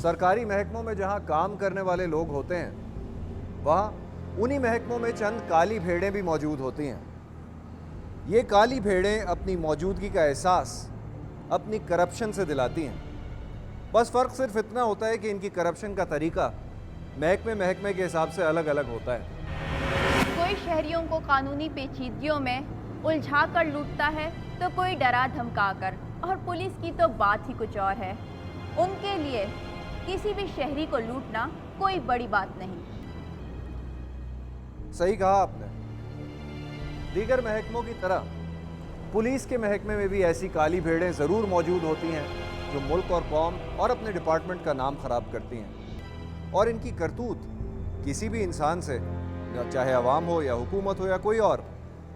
सरकारी महकमों में जहां काम करने वाले लोग होते हैं, वहां उन्हीं महकमों में चंद काली भेड़ें भी मौजूद होती हैं। ये काली भेड़ें अपनी मौजूदगी का एहसास अपनी करप्शन से दिलाती हैं। बस फ़र्क सिर्फ इतना होता है कि इनकी करप्शन का तरीका महकमे महकमे के हिसाब से अलग अलग होता है। कोई शहरियों को कानूनी पेचीदगियों में उलझा कर लूटता है तो कोई डरा धमका कर, और पुलिस की तो बात ही कुछ और है। उनके लिए किसी भी शहरी को लूटना कोई बड़ी बात नहीं। सही कहा आपने। दीगर महकमों की तरह पुलिस के महकमे में भी ऐसी काली भेड़ें ज़रूर मौजूद होती हैं जो मुल्क और कौम और अपने डिपार्टमेंट का नाम खराब करती हैं। और इनकी करतूत किसी भी इंसान से, चाहे अवाम हो या हुकूमत हो या कोई और,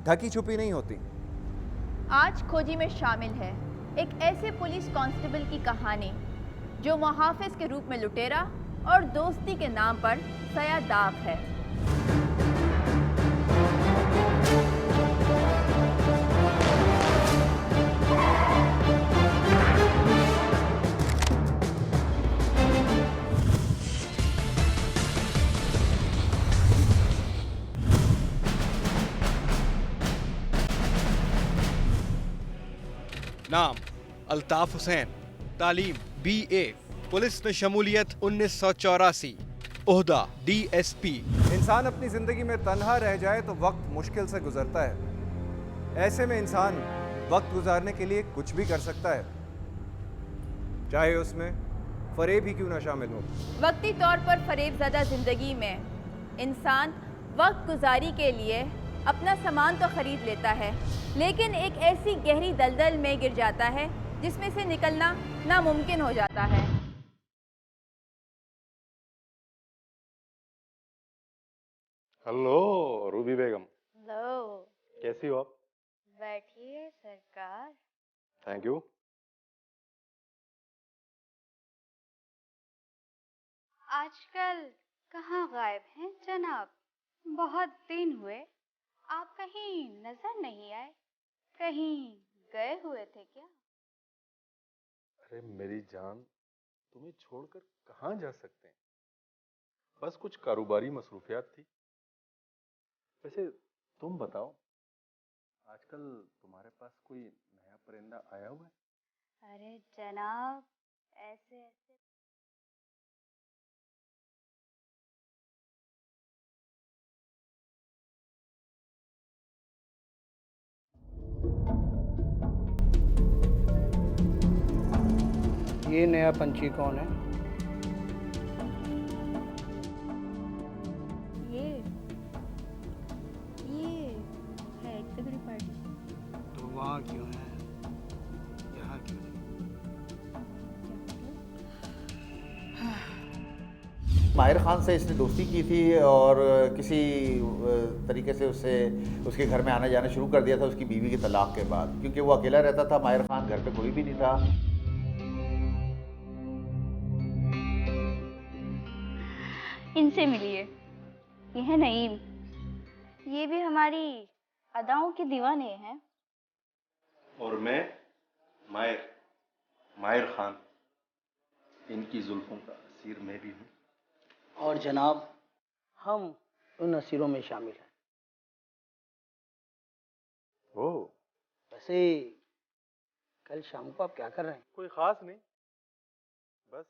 ढकी छुपी नहीं होती। आज खोजी में शामिल है एक ऐसे पुलिस कांस्टेबल की कहानी जो मुहाफिज के रूप में लुटेरा और दोस्ती के नाम पर सयादाब है। नाम अल्ताफ हुसैन, तालीम BA, पुलिस में शमूलियत 1984, ओहदा DSP। इंसान अपनी ज़िंदगी में तन्हा रह जाए तो वक्त मुश्किल से गुजरता है। ऐसे में इंसान वक्त गुजारने के लिए कुछ भी कर सकता है, चाहे उसमें फरेब ही क्यों ना शामिल हो। वक्ती तौर पर फरेबज़दा ज़िंदगी में इंसान वक्त गुजारी के लिए अपना सामान तो खरीद लेता है, लेकिन एक ऐसी गहरी दलदल में गिर जाता है जिसमें से निकलना नामुमकिन हो जाता है। हेलो रूबी बेगम, लो, कैसी हो आप? बैठिए सरकार। Thank you. आजकल कहाँ गायब हैं जनाब? बहुत दिन हुए, आप कहीं नजर नहीं आए। कहीं गए हुए थे क्या? अरे मेरी जान, तुम्हें छोड़कर कहाँ जा सकते हैं? बस कुछ कारोबारी मसरूफियात थी। वैसे तुम बताओ, आजकल तुम्हारे पास कोई नया परिंदा आया हुआ है? अरे जनाब, ऐसे ऐसे ये नया पंछी कौन है? ये है तगड़ी पार्टी। तो वहाँ क्यों है, यहाँ क्यों नहीं? माहिर खान से इसने दोस्ती की थी और किसी तरीके से उससे उसके घर में आना जाना शुरू कर दिया था उसकी बीवी के तलाक के बाद, क्योंकि वो अकेला रहता था। माहिर खान घर पे कोई भी नहीं था। इनसे मिलिए, ये है नईम। ये भी हमारी अदाओं के दीवाने हैं। और मैं माहिर खान, इनकी जुल्फों का असीर मैं भी हूँ। और जनाब, हम उन असीरों में शामिल हैं। ओह, वैसे कल शाम को आप क्या कर रहे हैं? कोई खास नहीं, बस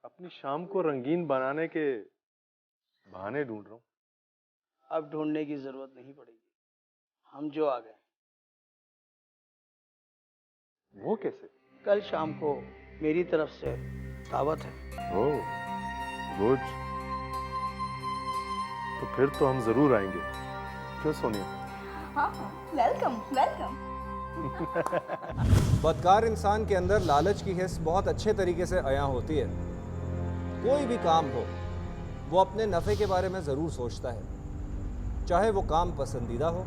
अपनी शाम को रंगीन बनाने के बहाने ढूंढ रहा हूँ। अब ढूंढने की जरूरत नहीं पड़ेगी, हम जो आ गए। वो कैसे? कल शाम को मेरी तरफ से दावत है। ओह गुड, तो फिर तो हम जरूर आएंगे। क्यों सोनिया? हाँ, वेलकम वेलकम। बदकार इंसान के अंदर लालच की हिस्स बहुत अच्छे तरीके से अया होती है। कोई भी काम हो, वो अपने नफ़े के बारे में ज़रूर सोचता है, चाहे वो काम पसंदीदा हो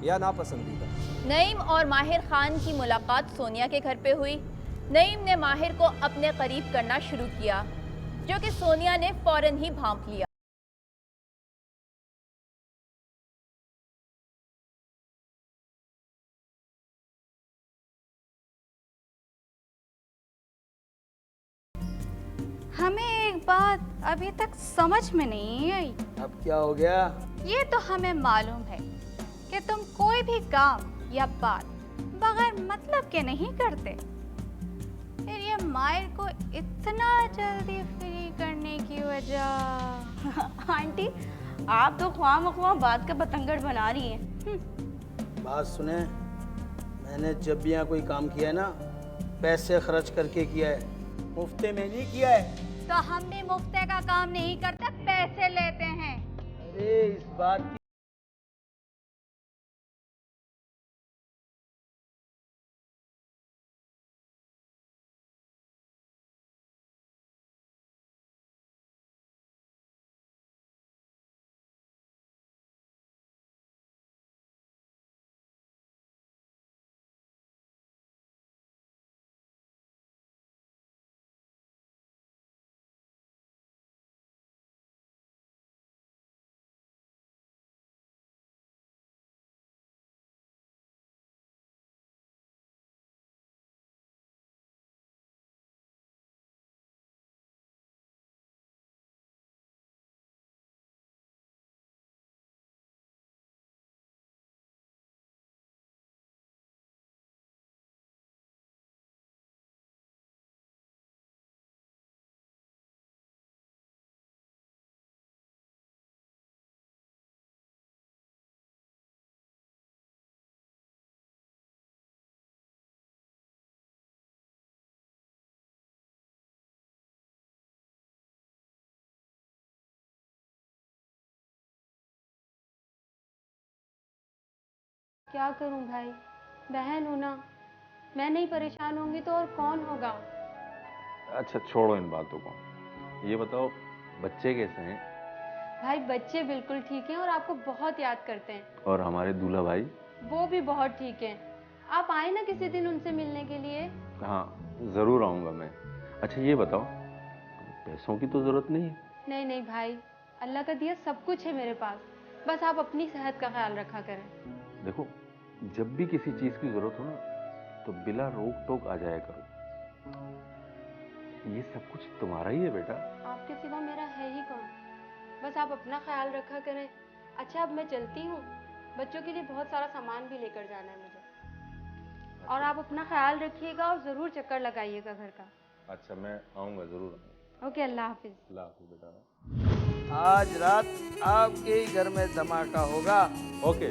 या नापसंदीदा। नईम और माहिर खान की मुलाकात सोनिया के घर पे हुई। नईम ने माहिर को अपने करीब करना शुरू किया, जो कि सोनिया ने फौरन ही भांप लिया। बात अभी तक समझ में नहीं आई। अब क्या हो गया? ये तो हमें मालूम है कि तुम कोई भी काम या बात बगैर मतलब के नहीं करते। फिर ये मायर को इतना जल्दी फ्री करने की वजह? आंटी, आप तो ख्वाह बात का बतंगड़ बना रही हैं। बात सुने, मैंने जब भी यहाँ कोई काम किया है ना, पैसे खर्च करके किया है, मुफ्ते में नहीं किया है। तो हम भी मुफ्ते का काम नहीं करते, पैसे लेते हैं। अरे इस बात की क्या करूं भाई, बहन हूं ना, मैं नहीं परेशान होंगी तो और कौन होगा। अच्छा छोड़ो इन बातों को, ये बताओ बच्चे कैसे हैं? भाई बच्चे बिल्कुल ठीक हैं और आपको बहुत याद करते हैं। और हमारे दूल्हा भाई? वो भी बहुत ठीक हैं। आप आए ना किसी दिन उनसे मिलने के लिए। हाँ जरूर आऊंगा मैं। अच्छा ये बताओ, पैसों की तो जरूरत नहीं है? नहीं नहीं भाई, अल्लाह का दिया सब कुछ है मेरे पास, बस आप अपनी सेहत का ख्याल रखा करें। देखो, जब भी किसी चीज की जरूरत हो ना, तो बिला रोक टोक आ जाया करो। ये सब कुछ तुम्हारा ही है बेटा। आपके सिवा मेरा है ही कौन, बस आप अपना ख्याल रखा करें। अच्छा अब मैं चलती हूँ, बच्चों के लिए बहुत सारा सामान भी लेकर जाना है मुझे। और आप अपना ख्याल रखिएगा और ज़रूर चक्कर लगाइएगा घर का। अच्छा मैं आऊंगा, जरूर आऊंगा। ओके, अल्लाह हाफिज़। अल्लाह हाफिज़ बेटा। आज रात आपके ही घर में धमाका होगा। ओके।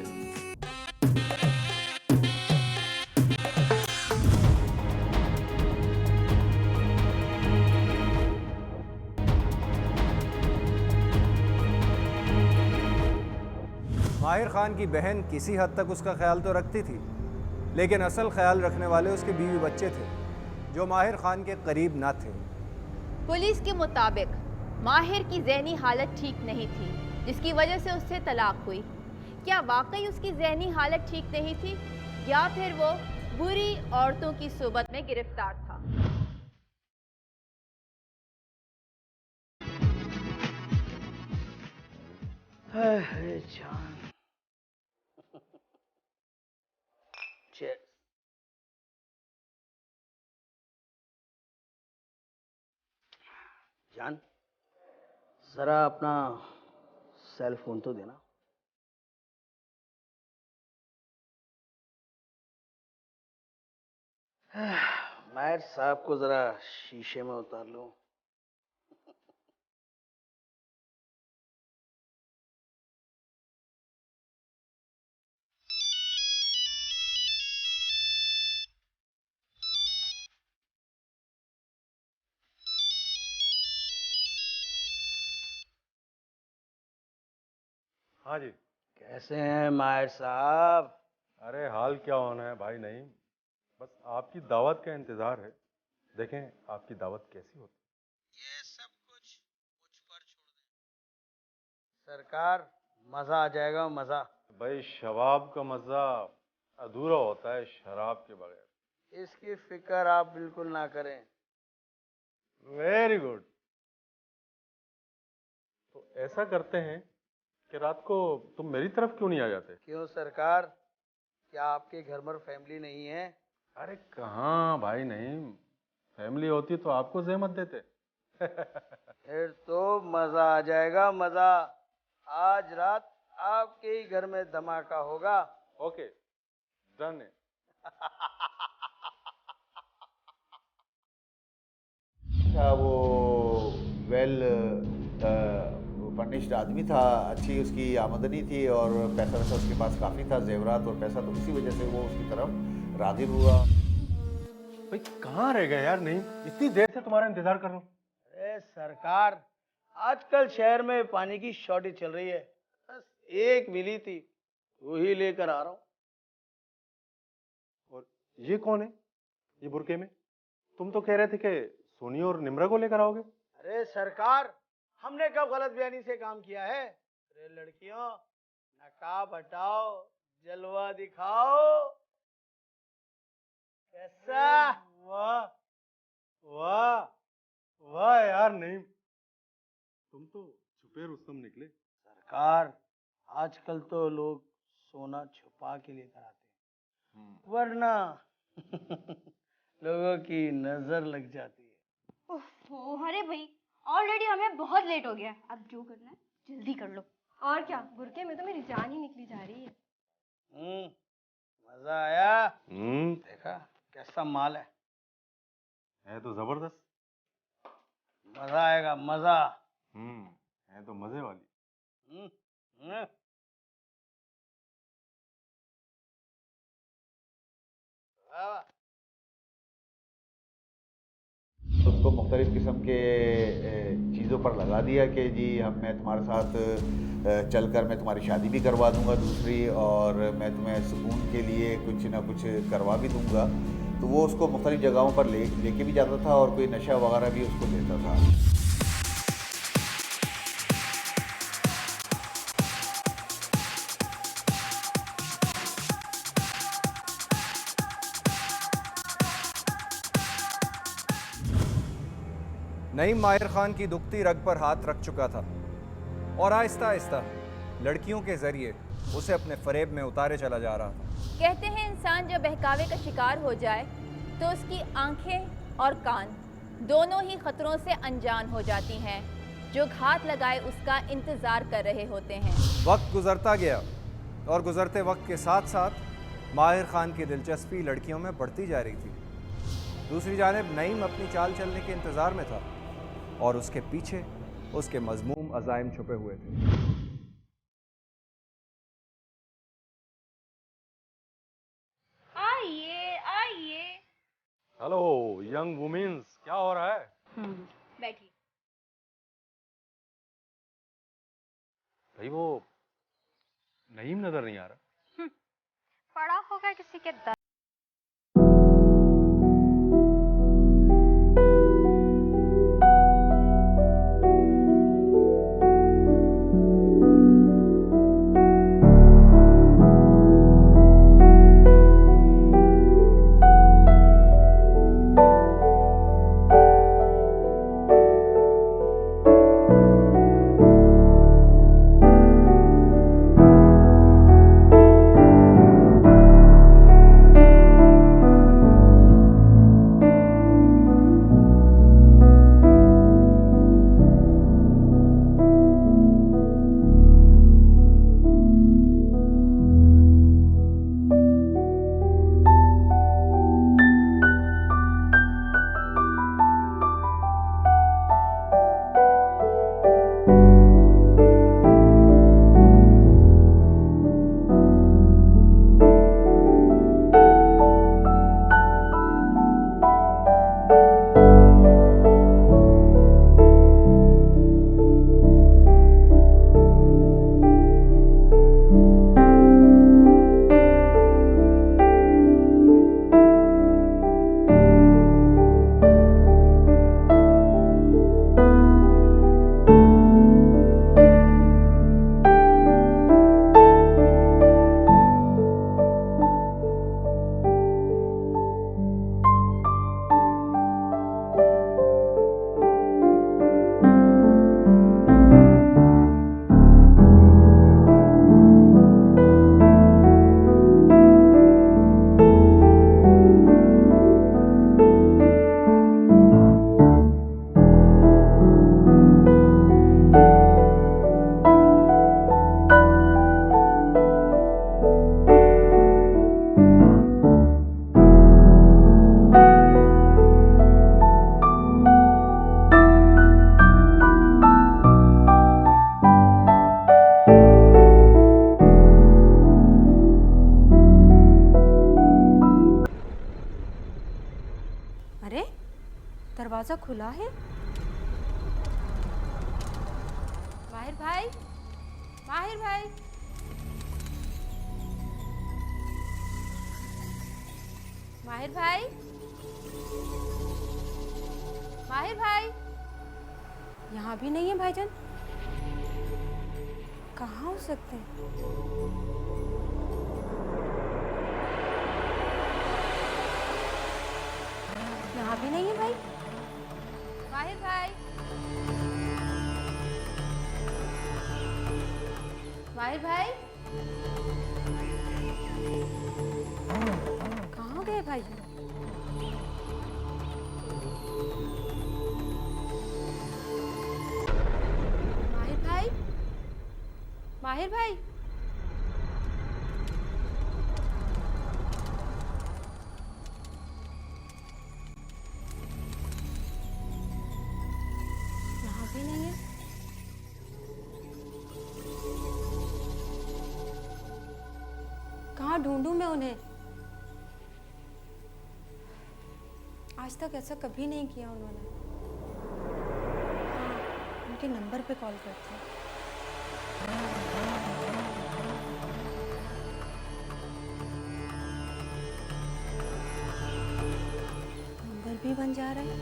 माहिर खान की बहन किसी हद तक उसका ख्याल तो रखती थी, लेकिन असल ख्याल रखने वाले उसके बीवी बच्चे थे, जो माहिर खान के करीब ना थे। पुलिस के मुताबिक माहिर की ज़हनी हालत ठीक नहीं थी, जिसकी वजह से उससे तलाक हुई। क्या वाकई उसकी ज़हनी हालत ठीक नहीं थी, या फिर वो बुरी औरतों की सोबत में गिरफ्तार था? अरे जान। Cheers. जान, जरा अपना सेल फोन तो देना। मायर साहब को जरा शीशे में उतार लो। हाँ जी। कैसे हैं मायर साहब? अरे हाल क्या होना है भाई, नहीं बस आपकी दावत का इंतजार है। देखें आपकी दावत कैसी होती ये सब कुछ मुझ पर छोड़ दें सरकार, मजा आ जाएगा मजा। है। भाई शबाब का मजा अधूरा होता है शराब के बगैर। इसकी फिक्र आप बिल्कुल ना करें। Very good. तो ऐसा करते हैं कि रात को तुम मेरी तरफ क्यों नहीं आ जाते? क्यों सरकार, क्या आपके घर में फैमिली नहीं है? अरे कहाँ भाई, नहीं फैमिली होती तो आपको जहमत देते। फिर तो मजा आ जाएगा, मजा। आज रात आपके ही घर में धमाका होगा। ओके, डन है। था वो वेल फर्निश्ड आदमी था, अच्छी उसकी आमदनी थी और पैसा वैसा उसके पास काफ़ी था, जेवरात और पैसा, तो इसी वजह से वो उसकी तरफ राग़िब हुआ। भाई कहाँ रह गए यार? नहीं, इतनी देर से तुम्हारा इंतजार कर रहा हूँ। अरे सरकार, आजकल शहर में पानी की शॉर्टेज चल रही है, बस एक मिली थी, वही लेकर आ रहा हूँ। और ये कौन है, ये बुरके में? तुम तो कह रहे थे कि सोनी और निम्रा को लेकर आओगे। अरे सरकार, हमने कब गलत बयानी से काम किया है? अरे लड़कियों, नकाब हटाओ, जलवा दिखाओ। कैसा? वाह वाह वाह यार, नहीं तुम तो छुपे रुस्तम निकले। सरकार, आजकल तो लोग सोना छुपा के लेकर आते हैं, वरना लोगों की नजर लग जाती है। ओहो, अरे भाई ऑलरेडी हमें बहुत लेट हो गया है। अब जो करना है जल्दी कर लो। और क्या, बुरके में तो मेरी जान ही निकली जा रही है। मजा आया? देखा कैसा माल है तो जबरदस्त। मजा आएगा, मजा। है तो मजे वाली। तो उसको मुख्तलिफ़ किस्म के चीज़ों पर लगा दिया कि जी मैं तुम्हारे साथ चलकर मैं तुम्हारी शादी भी करवा दूंगा दूसरी, और मैं तुम्हें सुकून के लिए कुछ ना कुछ करवा भी दूंगा। तो वो उसको मुख्तलिफ़ जगहों पर लेके भी जाता था और कोई नशा वगैरह भी उसको देता था। नईम माहिर खान की दुखती रग पर हाथ रख चुका था और आहिस्ता आहिस्ता लड़कियों के जरिए उसे अपने फरेब में उतारे चला जा रहा था। कहते हैं इंसान जब बहकावे का शिकार हो जाए तो उसकी आंखें और कान दोनों ही खतरों से अनजान हो जाती हैं। जो घात लगाए उसका इंतज़ार कर रहे होते हैं। वक्त गुजरता गया और गुजरते वक्त के साथ साथ माहिर खान की दिलचस्पी लड़कियों में बढ़ती जा रही थी। दूसरी जानिब नईम अपनी चाल चलने के इंतज़ार में था और उसके पीछे उसके मज़मूम अज़ाइम छुपे हुए थे। आइए आइए। हेलो यंग वुमेन्स, क्या हो रहा है? बैठिए। भाई वो नईम नजर नहीं आ रहा। पड़ा होगा किसी के दर। दरवाज़ा खुला है? माहिर भाई, माहिर भाई, माहिर भाई, माहिर भाई, यहाँ भी नहीं है भाईजान। कहाँ हो सकते हैं? यहाँ भी नहीं है भाई। माहिर भाई, माहिर भाई, कहाँ गए भाई? माहिर भाई, माहिर भाई, यहाँ भी नहीं है। कहाँ ढूंढूं मैं उन्हें? आज तक ऐसा कभी नहीं किया उन्होंने। हाँ, उनके नंबर पे कॉल करते हैं। नंबर भी बन जा रहा है।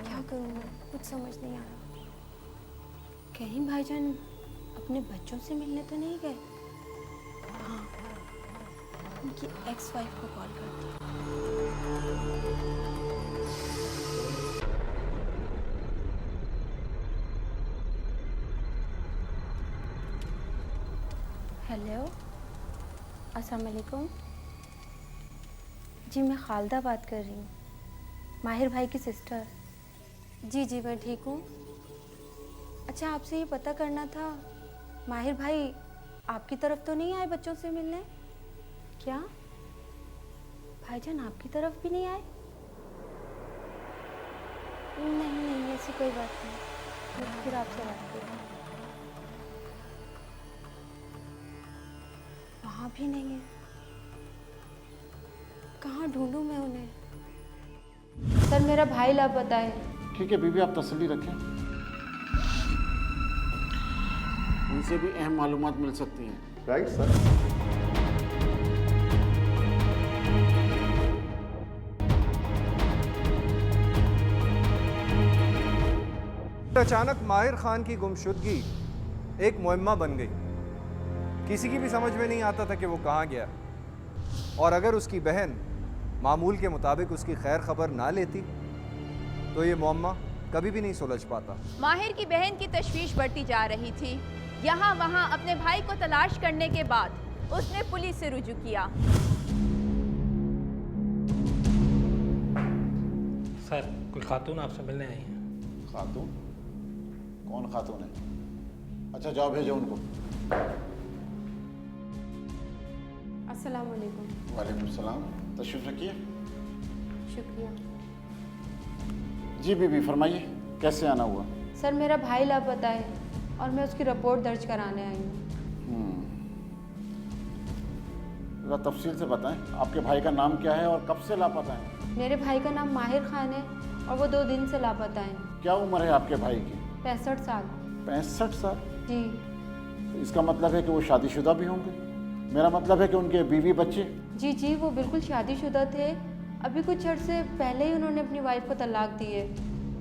क्या करूं मैं? कुछ समझ नहीं आ रहा। कहीं भाईजान अपने बच्चों से मिलने तो नहीं गए? हाँ, उनकी एक्स वाइफ को कॉल करती हूँ। हेलो, अस्सलाम वालेकुम। जी मैं खालदा बात कर रही हूँ, माहिर भाई की सिस्टर। जी जी मैं ठीक हूँ। अच्छा, आपसे ये पता करना था, माहिर भाई आपकी तरफ तो नहीं आए बच्चों से मिलने? क्या भाईजान आपकी तरफ भी नहीं आए? नहीं नहीं, ऐसी कोई बात नहीं, मैं फिर आपसे बात करूँ। वहाँ भी नहीं है। कहाँ ढूंढूं मैं उन्हें? सर मेरा भाई लापता है। ठीक है बीबी, आप तसल्ली रखें, उनसे भी अहम मालूमात मिल सकती हैं। Right sir. अचानक माहिर खान की गुमशुदगी एक मुअम्मा बन गई। किसी की भी समझ में नहीं आता था कि वो कहाँ गया, और अगर उसकी बहन मामूल के मुताबिक उसकी खैर खबर ना लेती तो ये मुअम्मा कभी भी नहीं सुलझ पाता। माहिर की बहन की तशवीश बढ़ती जा रही थी। यहाँ वहाँ अपने भाई को तलाश करने के बाद उसने पुलिस से रुजू किया। सर कोई खातून आपसे मिलने आई है। खातून? कौन खातून है? अच्छा जाओ भेजो उनको। अस्सलाम वालेकुम। वालेकुम सलाम, तशरीफ रखिए। शुक्रिया। जी बीबी फरमाइए, कैसे आना हुआ? सर मेरा भाई लापता है और मैं उसकी रिपोर्ट दर्ज कराने आई हूँ। जरा तफसील से बताएं, आपके भाई का नाम क्या है और कब से लापता है? मेरे भाई का नाम माहिर खान है और वो 2 दिन से लापता है। क्या उम्र है आपके भाई की? 65 साल। 65 साल? जी। तो इसका मतलब है कि वो शादीशुदा भी होंगे? मेरा मतलब है कि उनके बीवी बच्चे? जी जी वो बिल्कुल शादीशुदा थे। अभी कुछ अर्से पहले ही उन्होंने अपनी वाइफ को तलाक दी है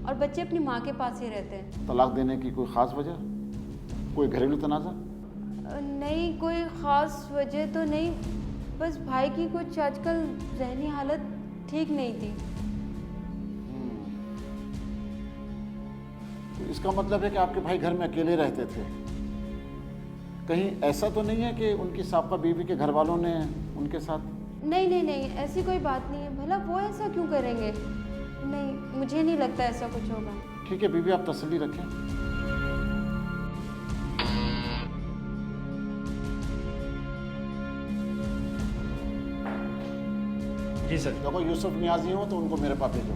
और बच्चे अपनी माँ के पास ही रहते हैं। तलाक देने की कोई ख़ास वजह? कोई घरेलू तनाज़ा? नहीं, कोई ख़ास वजह तो नहीं, बस भाई की कुछ आजकल ज़हनी हालत ठीक नहीं थी। तो इसका मतलब है कि आपके भाई घर में अकेले रहते थे? कहीं ऐसा तो नहीं है कि उनकी साबका बीवी के घर वालों ने उनके साथ? नहीं नहीं नहीं, ऐसी कोई बात नहीं है। भला वो ऐसा क्यों करेंगे? नहीं, मुझे नहीं लगता ऐसा कुछ होगा। ठीक है बीबी, आप तसल्ली रखें। जी सर। देखो यूसुफ नियाजी हो तो उनको मेरे पास भेजो।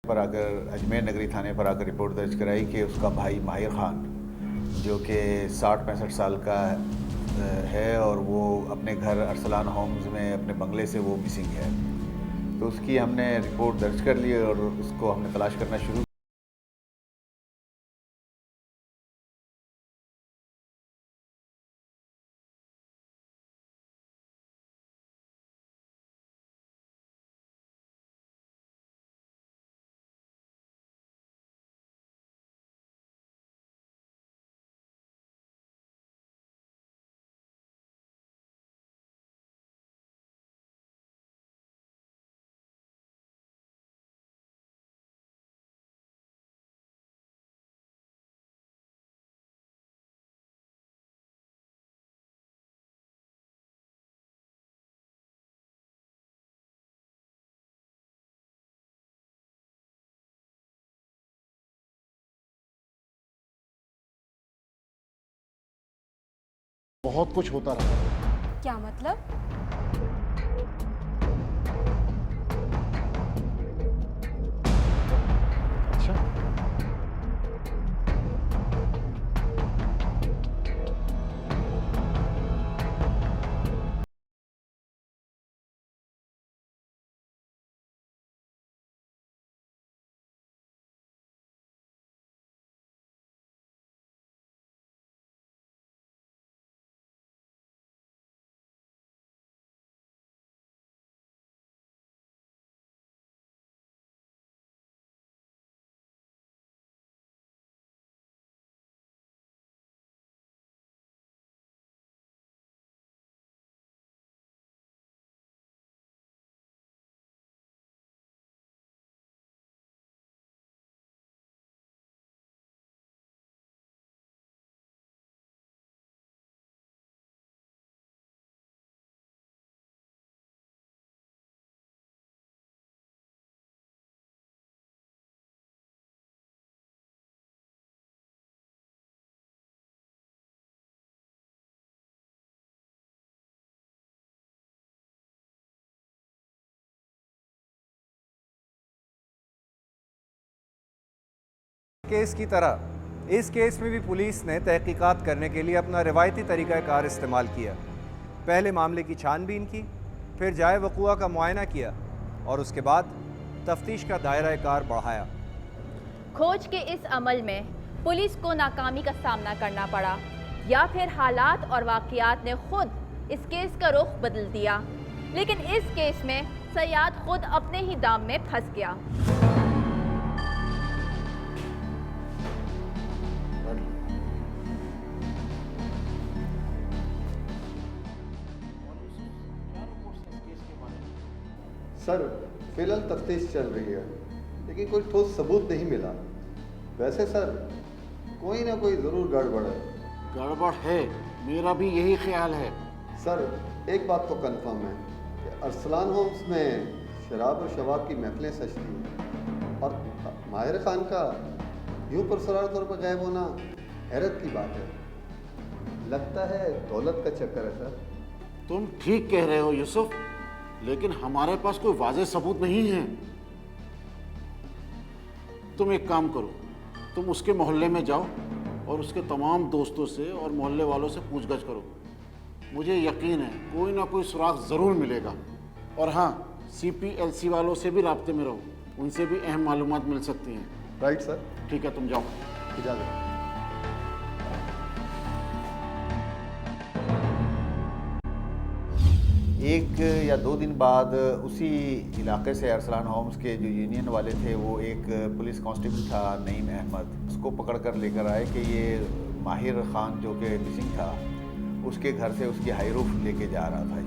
पर आकर अजमेर नगरी थाने पर आकर रिपोर्ट दर्ज कराई कि उसका भाई माहिर खान, जो कि 60-65 साल का है और वो अपने घर अरसलान होम्स में अपने बंगले से वो मिसिंग है। तो उसकी हमने रिपोर्ट दर्ज कर ली और उसको हमने तलाश करना शुरू। बहुत कुछ होता रहा। क्या मतलब? अच्छा, केस की तरह इस केस में भी पुलिस ने तहकीकात करने के लिए अपना रिवायती तरीक़ाकार इस्तेमाल किया। पहले मामले की छानबीन की, फिर जाए वक़ुआ का मुआयना किया और उसके बाद तफ्तीश का दायरा कार बढ़ाया। खोज के इस अमल में पुलिस को नाकामी का सामना करना पड़ा या फिर हालात और वाक़यात ने खुद इस केस का रुख बदल दिया। लेकिन इस केस में सयाद खुद अपने ही दाम में फंस गया। सर, फिलहाल तफ्तीश चल रही है, लेकिन कोई ठोस सबूत नहीं मिला। वैसे सर, कोई ना कोई ज़रूर गड़बड़ है। गड़बड़ है, मेरा भी यही ख्याल है। सर, एक बात तो कंफर्म है कि अरसलान होम्स में शराब और शबाब की महफिलें सजती हैं और माहिर खान का यूँ पुरसरार तौर पर गायब होना हैरत की बात है। लगता है दौलत का चक्कर है सर। तुम ठीक कह रहे हो यूसुफ, लेकिन हमारे पास कोई वाज़ेह सबूत नहीं है। तुम एक काम करो, तुम उसके मोहल्ले में जाओ और उसके तमाम दोस्तों से और मोहल्ले वालों से पूछगछ करो। मुझे यकीन है कोई ना कोई सुराग ज़रूर मिलेगा। और हाँ, CPLC वालों से भी राब्ते में रहो, उनसे भी अहम मालूमात मिल सकती हैं। Right sir. ठीक है, तुम जाओ। इजाज़त। एक या दो दिन बाद उसी इलाके से अरसलान होम्स के जो यूनियन वाले थे, वो एक पुलिस कांस्टेबल था नईम अहमद, उसको पकड़ कर लेकर आए कि ये माहिर खान जो कि मिसिंग था, उसके घर से उसकी हाईरूफ लेके जा रहा था।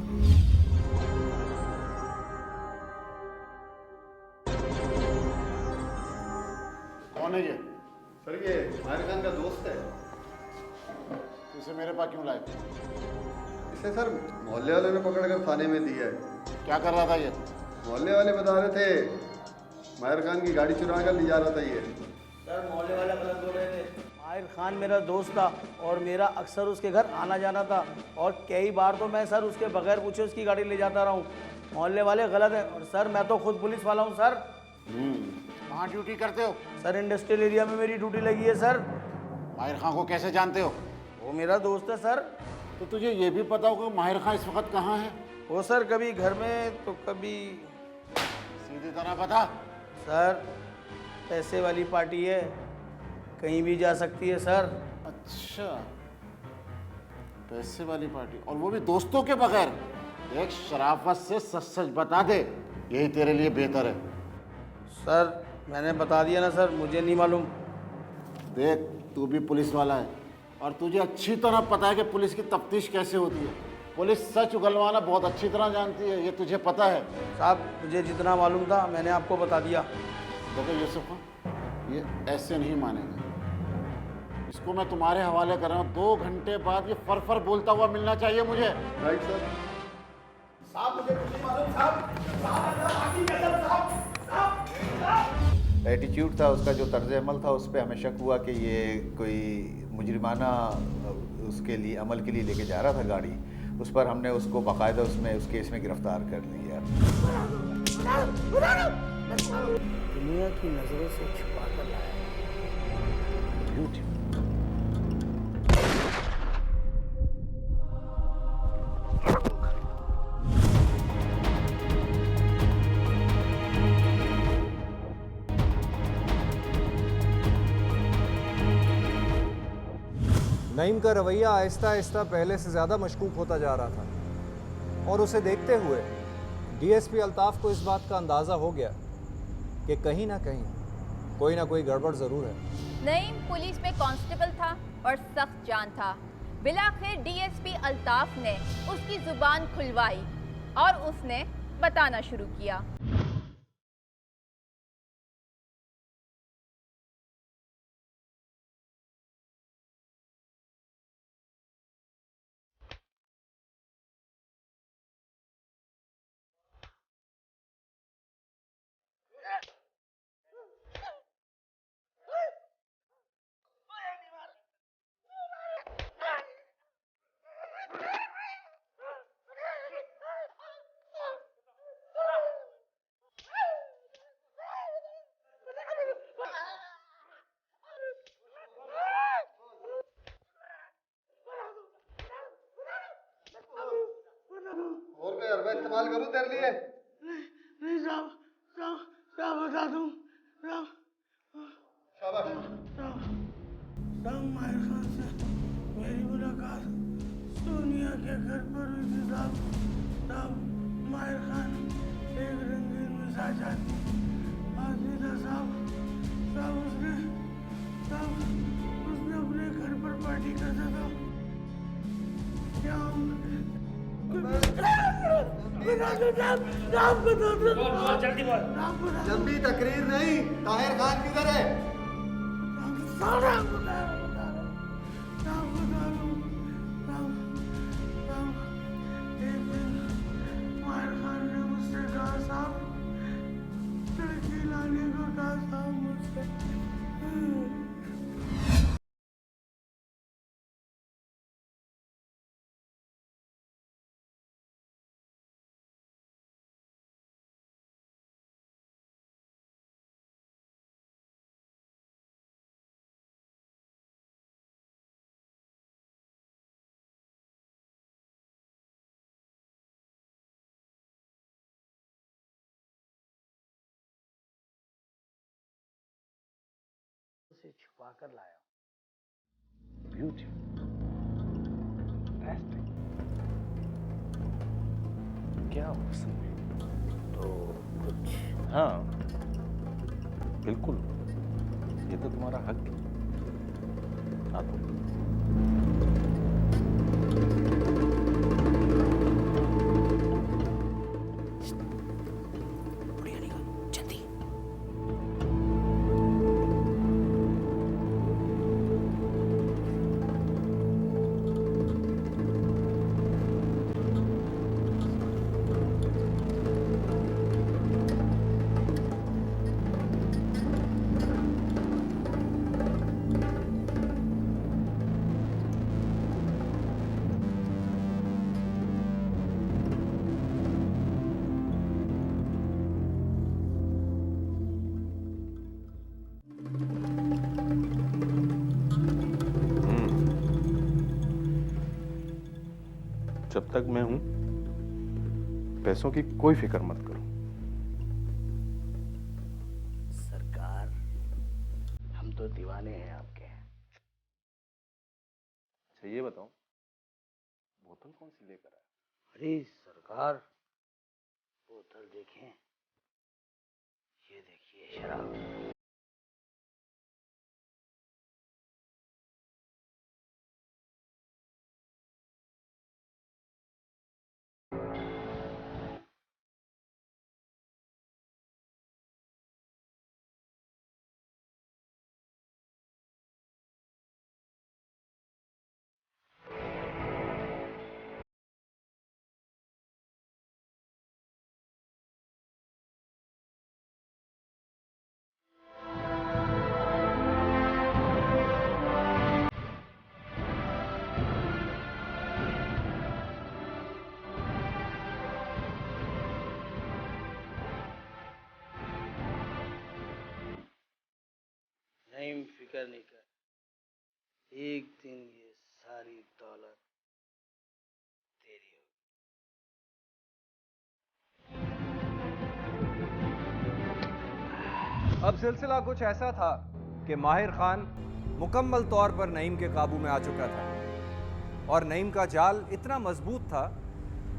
कौन है ये? सर, ये माहिर खान का दोस्त है। इसे मेरे पास क्यों लाए? इसे सर मोहल्ले वाले ने पकड़कर थाने में दिया है। क्या कर रहा था ये? मोहल्ले वाले बता रहे थे माहिर खान की गाड़ी चुरा कर ले जा रहा था ये। सर, मोहल्ले वाले गलत बोल रहे थे। माहिर खान मेरा दोस्त था और मेरा अक्सर उसके घर आना जाना था और कई बार तो मैं सर उसके बगैर पूछे उसकी गाड़ी ले जाता रहा हूँ। मोहल्ले वाले गलत है और सर मैं तो खुद पुलिस वाला हूँ सर। कहाँ ड्यूटी करते हो? सर इंडस्ट्रियल एरिया में मेरी ड्यूटी लगी है सर। माहिर खां को कैसे जानते हो? वो मेरा दोस्त है सर। तो तुझे ये भी पता होगा माहिर खां इस वक्त कहाँ है? वो सर कभी घर में तो कभी। सीधी तरह बता। सर पैसे वाली पार्टी है, कहीं भी जा सकती है सर। अच्छा, पैसे वाली पार्टी, और वो भी दोस्तों के बगैर। एक शराफत से सच सच बता दे, यही तेरे लिए बेहतर है। सर मैंने बता दिया ना सर, मुझे नहीं मालूम। देख, तू भी पुलिस वाला है और तुझे अच्छी तरह पता है कि पुलिस की तफ्तीश कैसे होती है। पुलिस सच उगलवाना बहुत अच्छी तरह जानती है, ये तुझे पता है। साहब मुझे जितना मालूम था मैंने आपको बता दिया। देखो यूसुफ खां, ये ऐसे नहीं मानेंगे। इसको मैं तुम्हारे हवाले कर रहा हूँ। 2 घंटे बाद ये फर फर बोलता हुआ मिलना चाहिए मुझे। Right sir. साहब मुझे कुछ नहीं मालूम साहब। एटीट्यूड था उसका, जो तर्ज अमल था, उस पर हमें शक हुआ कि ये कोई मुजरिमाना उसके लिए अमल के लिए लेके जा रहा था गाड़ी। उस पर हमने उसको बाकायदा उसमें उस केस में गिरफ्तार कर लिया। दुनिया की नजरों से छुपा कर लाया। नईम का रवैया आहिस्ता आहिस्ता पहले से ज़्यादा मशकूक होता जा रहा था, और उसे देखते हुए डीएसपी अल्ताफ़ को इस बात का अंदाज़ा हो गया कि कहीं ना कोई गड़बड़ ज़रूर है। नईम पुलिस में कांस्टेबल था और सख्त जान था। बिलाखिर डीएसपी अल्ताफ़ ने उसकी ज़ुबान खुलवाई और उसने बताना शुरू किया। और कोई हरबा इस्तेमाल करूं तेरे लिए? नहीं साहब, साहब बता दूं साहब। शाबाश। साहब माहिर खान से मेरी मुलाकात सोनिया के घर पर हुई थी साहब। माहिर खान एक रंगीन मिजाज आदमी था साहब। उसने अपने घर पर पार्टी करता था। क्या जल्दी तकरीर नहीं, ताहिर खान किधर है? एक दिन माहिर खान ने मुझसे कहा साहब, लड़की लाने को कहा साहब मुझसे। से छुपा कर लाया। क्या हुस्न है। तो कुछ हाँ बिल्कुल, ये तो तुम्हारा हक है। हाँ तो जब तक मैं हूं पैसों की कोई फिक्र मत करो। सरकार, हम तो दीवाने हैं आपके। अच्छा ये बताओ, बोतल कौन सी लेकर आए? अरे सरकार, बोतल देखें, ये देखिए शराब। नहीं, फिक्र नहीं कर, एक दिन ये सारी दौलत तेरी होगी। अब सिलसिला कुछ ऐसा था कि माहिर खान मुकम्मल तौर पर नईम के काबू में आ चुका था और नईम का जाल इतना मजबूत था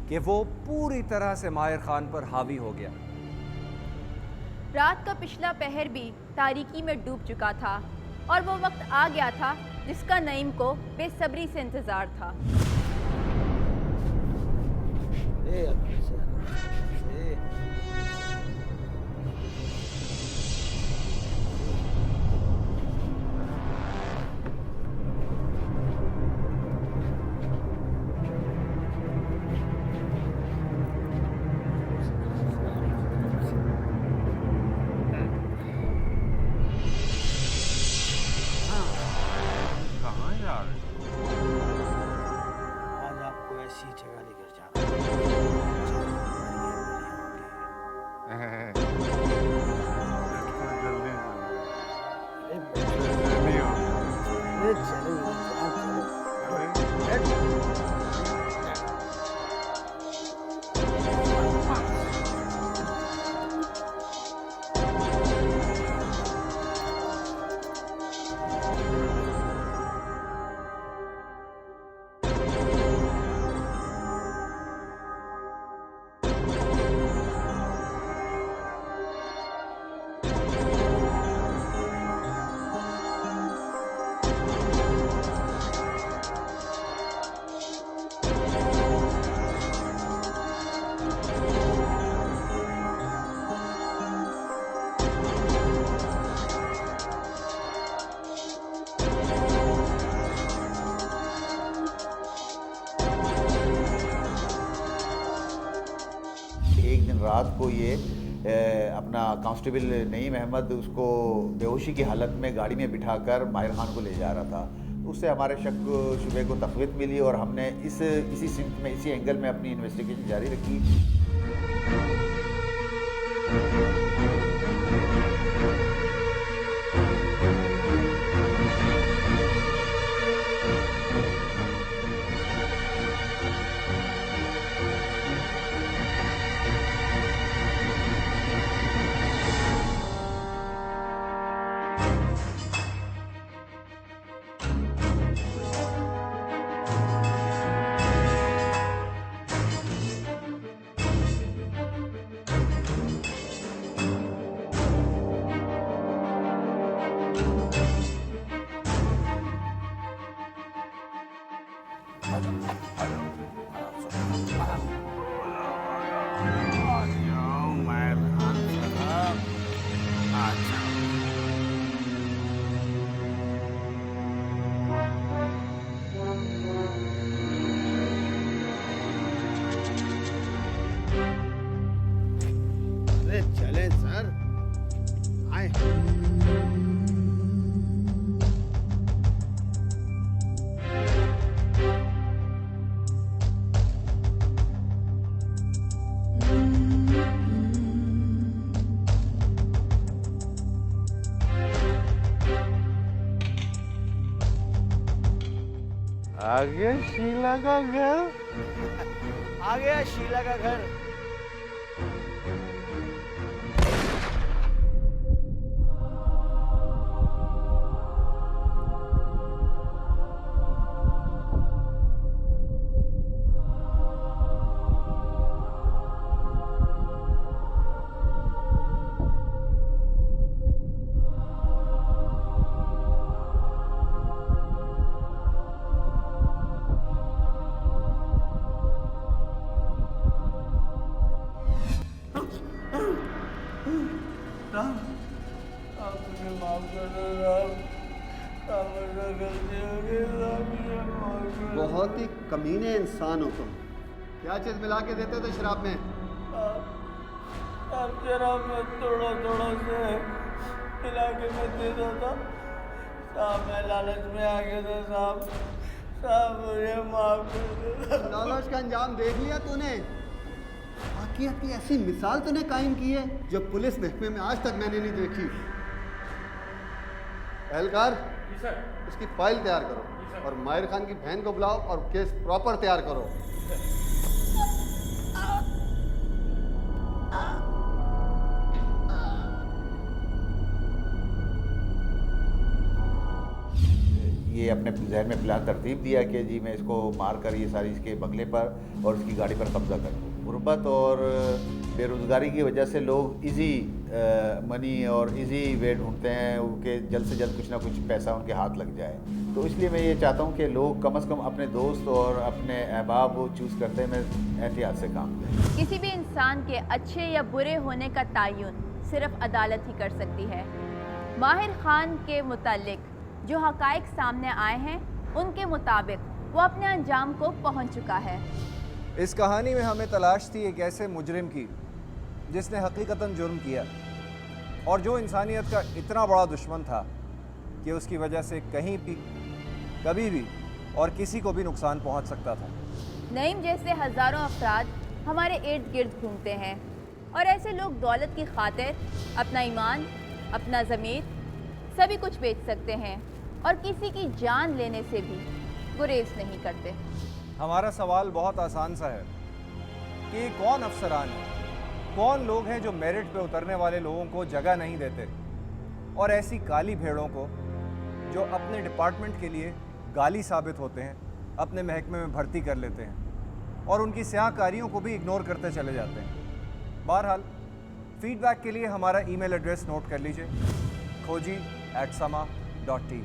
कि वो पूरी तरह से माहिर खान पर हावी हो गया। रात का पिछला पहर भी तारीकी में डूब चुका था और वो वक्त आ गया था जिसका नईम को बेसब्री से इंतजार था। आज आपको ऐसी जगह लेकर जाना। एक दिन रात को ये अपना कांस्टेबल नईम अहमद उसको बेहोशी की हालत में गाड़ी में बिठाकर माहिर खान को ले जा रहा था। उससे हमारे शक शुबे को तक़वीत मिली और हमने इसी सिमत में, इसी एंगल में अपनी इन्वेस्टिगेशन जारी रखी। चले सर, आए। आ गया शीला का घर। आ गया शीला का घर। राम, आप मुझे माफ कर दो राम। राम, मुझसे गलती हो गई राम, मुझे माफ कर दो। बहुत ही कमीने इंसान हो तुम। क्या चीज़ मिला के देते थे शराब में? आप शराब में थोड़ा थोड़ा से मिला के मैं देता था साहब। मैं लालच में आ गया था साहब। साहब मुझे माफ कर दो। लालच का अंजाम देख लिया तूने? वाकईत की ऐसी मिसाल तूने कायम की है जो पुलिस महकमे में आज तक मैंने नहीं देखी। एहलकार, इसकी फाइल तैयार करो और माहिर खान की बहन को बुलाओ और केस प्रॉपर तैयार करो। ये अपने जहन में प्लान तरतीब दिया कि जी मैं इसको मार कर ये सारी इसके बंगले पर और इसकी गाड़ी पर कब्जा करूँ। गुर्बत और बेरोज़गारी की वजह से लोग इजी मनी और इजी वे ढूंढते हैं कि जल्द से जल्द कुछ ना कुछ पैसा उनके हाथ लग जाए। तो इसलिए मैं ये चाहता हूँ कि लोग कम से कम अपने दोस्त और अपने अहबाब चूज़ करते हैं मैं एहतियात से काम करें। किसी भी इंसान के अच्छे या बुरे होने का तयन सिर्फ अदालत ही कर सकती है। माहिर खान के मुतालिक जो हकायक सामने आए हैं उनके मुताबिक वो अपने अंजाम को पहुंच चुका है। इस कहानी में हमें तलाश थी एक ऐसे मुजरिम की जिसने हकीकतन जुर्म किया और जो इंसानियत का इतना बड़ा दुश्मन था कि उसकी वजह से कहीं भी कभी भी और किसी को भी नुकसान पहुंच सकता था। नईम जैसे हज़ारों अफराद हमारे इर्द गिर्द घूमते हैं और ऐसे लोग दौलत की खातिर अपना ईमान, अपना ज़मीर सभी कुछ बेच सकते हैं और किसी की जान लेने से भी गुरेज नहीं करते। हमारा सवाल बहुत आसान सा है कि कौन अफसरान है, कौन लोग हैं जो मेरिट पे उतरने वाले लोगों को जगह नहीं देते और ऐसी काली भेड़ों को जो अपने डिपार्टमेंट के लिए गाली साबित होते हैं अपने महकमे में भर्ती कर लेते हैं और उनकी स्याहकारियों को भी इग्नोर करते चले जाते हैं। बहरहाल फीडबैक के लिए हमारा ईमेल एड्रेस नोट कर लीजिए, खोजी@sama.tv।